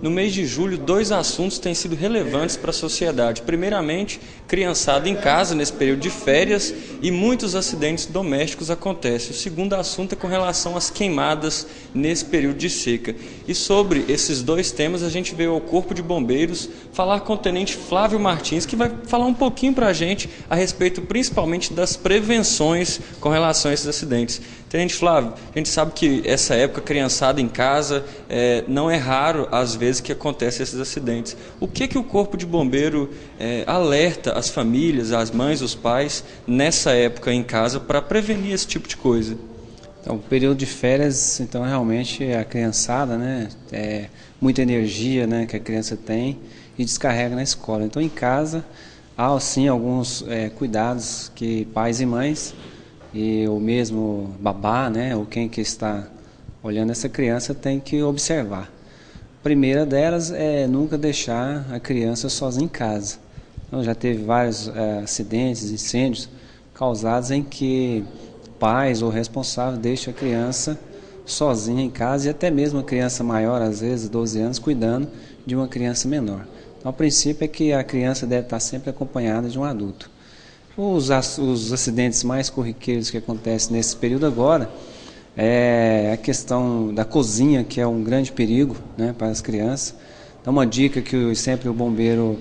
No mês de julho, dois assuntos têm sido relevantes para a sociedade. Primeiramente, criançada em casa nesse período de férias e muitos acidentes domésticos acontecem. O segundo assunto é com relação às queimadas nesse período de seca. E sobre esses dois temas, a gente veio ao Corpo de Bombeiros falar com o Tenente Flávio Martins, que vai falar um pouquinho para a gente a respeito principalmente das prevenções com relação a esses acidentes. Tenente Flávio, a gente sabe que essa época, criançada em casa, não é raro às vezes que acontecem esses acidentes. O que o Corpo de Bombeiro alerta as famílias, as mães, os pais, nessa época em casa para prevenir esse tipo de coisa? Então, o período de férias, então realmente a criançada, né, muita energia, né, que a criança tem e descarrega na escola. Então em casa há sim alguns cuidados que pais e mães e o mesmo babá, né, ou quem que está olhando essa criança tem que observar. A primeira delas é nunca deixar a criança sozinha em casa. Então, já teve vários acidentes, incêndios causados em que pais ou responsáveis deixam a criança sozinha em casa e até mesmo a criança maior, às vezes 12 anos, cuidando de uma criança menor. Então, o princípio é que a criança deve estar sempre acompanhada de um adulto. Os acidentes mais corriqueiros que acontecem nesse período agora é a questão da cozinha, que é um grande perigo, né, para as crianças. Então, uma dica que sempre o bombeiro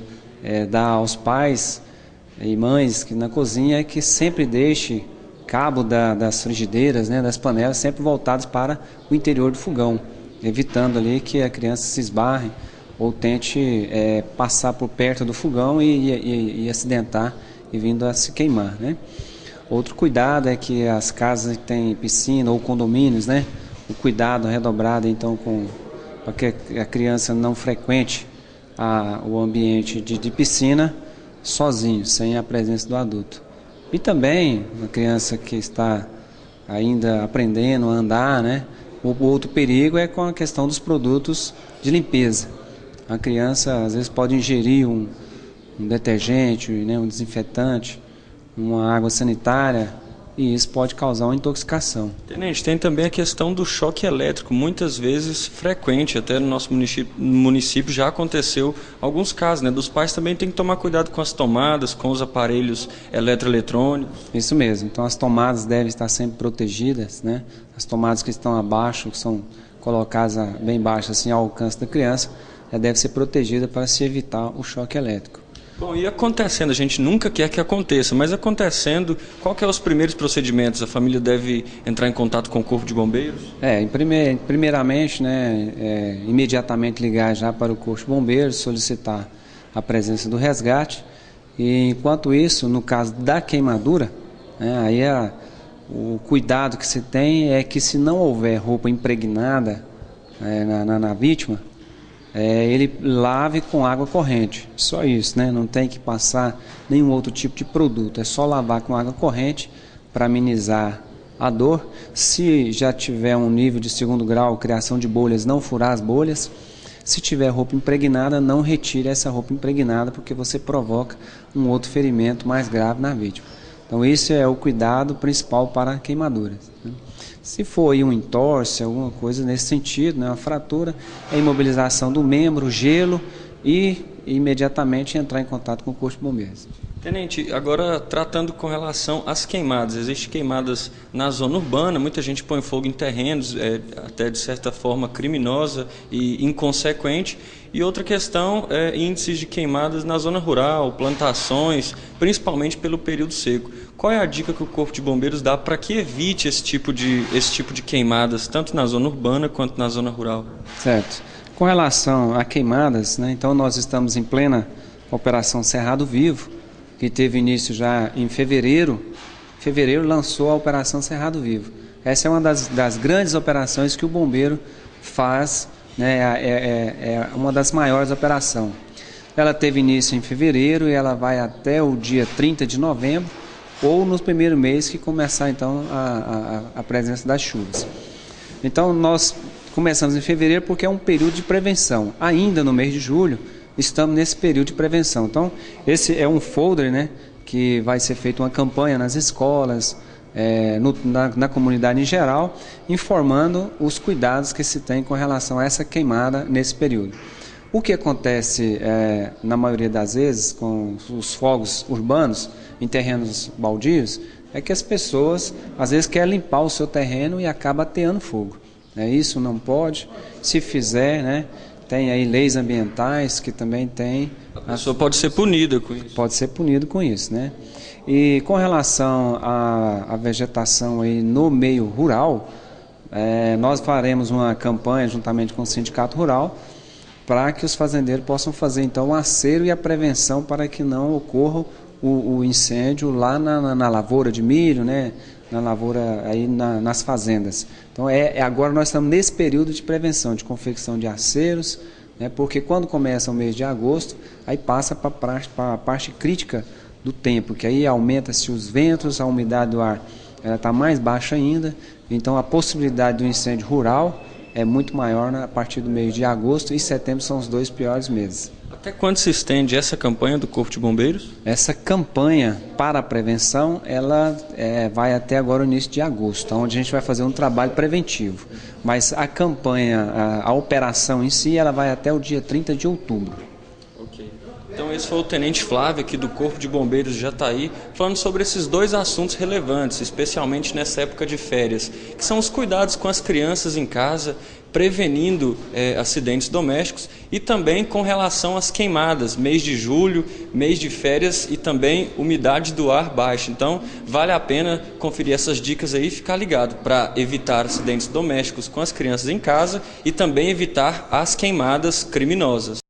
dá aos pais e mães que na cozinha é que sempre deixe cabo das frigideiras, né, das panelas, sempre voltados para o interior do fogão, evitando ali que a criança se esbarre ou tente passar por perto do fogão e acidentar e vindo a se queimar, né? Outro cuidado é que as casas que têm piscina ou condomínios, né, o cuidado redobrado então para que a criança não frequente o ambiente de piscina sozinho, sem a presença do adulto. E também uma criança que está ainda aprendendo a andar, né, o outro perigo é com a questão dos produtos de limpeza. A criança às vezes pode ingerir um detergente, né, um desinfetante, uma água sanitária, e isso pode causar uma intoxicação. Tenente, tem também a questão do choque elétrico, muitas vezes frequente, até no nosso município já aconteceu alguns casos, né? Dos pais também tem que tomar cuidado com as tomadas, com os aparelhos eletroeletrônicos. Isso mesmo, então as tomadas devem estar sempre protegidas, né? As tomadas que estão abaixo, que são colocadas bem baixo, assim, ao alcance da criança, deve ser protegida para se evitar o choque elétrico. Bom, e acontecendo, a gente nunca quer que aconteça, mas acontecendo, qual que é os primeiros procedimentos? A família deve entrar em contato com o Corpo de Bombeiros? Primeiramente, né, imediatamente ligar já para o Corpo de Bombeiros, solicitar a presença do resgate. E enquanto isso, no caso da queimadura, né, aí o cuidado que se tem é que se não houver roupa impregnada na vítima, ele lave com água corrente, só isso, né? Não tem que passar nenhum outro tipo de produto, é só lavar com água corrente para amenizar a dor. Se já tiver um nível de 2º grau, criação de bolhas, não furar as bolhas. Se tiver roupa impregnada, não retire essa roupa impregnada, porque você provoca um outro ferimento mais grave na vítima. Então esse é o cuidado principal para queimaduras, né? Se for aí um entorse, alguma coisa nesse sentido, né, uma fratura, a imobilização do membro, gelo e imediatamente entrar em contato com o Corpo de Bombeiros. Tenente, agora tratando com relação às queimadas, existem queimadas na zona urbana, muita gente põe fogo em terrenos, até de certa forma criminosa e inconsequente, e outra questão é índices de queimadas na zona rural, plantações, principalmente pelo período seco. Qual é a dica que o Corpo de Bombeiros dá para que evite esse tipo de queimadas, tanto na zona urbana quanto na zona rural? Certo. Com relação a queimadas, né, então nós estamos em plena Operação Cerrado Vivo, que teve início já em fevereiro. Fevereiro lançou a Operação Cerrado Vivo. Essa é uma das grandes operações que o bombeiro faz, né, é uma das maiores operações. Ela teve início em fevereiro e ela vai até o dia 30 de novembro, ou no primeiro mês que começar então a presença das chuvas. Então nós começamos em fevereiro porque é um período de prevenção. Ainda no mês de julho estamos nesse período de prevenção. Então esse é um folder, né, que vai ser feita uma campanha nas escolas, na comunidade em geral, informando os cuidados que se tem com relação a essa queimada nesse período. O que acontece na maioria das vezes com os fogos urbanos em terrenos baldios é que as pessoas às vezes querem limpar o seu terreno e acaba ateando fogo. Isso não pode. Se fizer, né, tem aí leis ambientais que também tem. A pessoa pode ser punida com isso. Pode ser punido com isso, né? E com relação à vegetação aí no meio rural, nós faremos uma campanha juntamente com o Sindicato Rural para que os fazendeiros possam fazer então o acero e a prevenção para que não ocorra o incêndio lá na lavoura de milho, né? Na lavoura aí nas fazendas. Então agora nós estamos nesse período de prevenção, de confecção de aceros, né? Porque quando começa o mês de agosto, aí passa para a parte crítica do tempo, que aí aumenta-se os ventos, a umidade do ar está mais baixa ainda, então a possibilidade do incêndio rural é muito maior a partir do mês de agosto e setembro são os 2 piores meses. Até quando se estende essa campanha do Corpo de Bombeiros? Essa campanha para a prevenção, ela vai até agora o início de agosto, onde a gente vai fazer um trabalho preventivo. Mas a campanha, a operação em si, ela vai até o dia 30 de outubro. Ok. Então esse foi o Tenente Flávio aqui do Corpo de Bombeiros de Jataí, falando sobre esses 2 assuntos relevantes, especialmente nessa época de férias, que são os cuidados com as crianças em casa, prevenindo acidentes domésticos e também com relação às queimadas, mês de julho, mês de férias e também umidade do ar baixa. Então vale a pena conferir essas dicas aí e ficar ligado para evitar acidentes domésticos com as crianças em casa e também evitar as queimadas criminosas.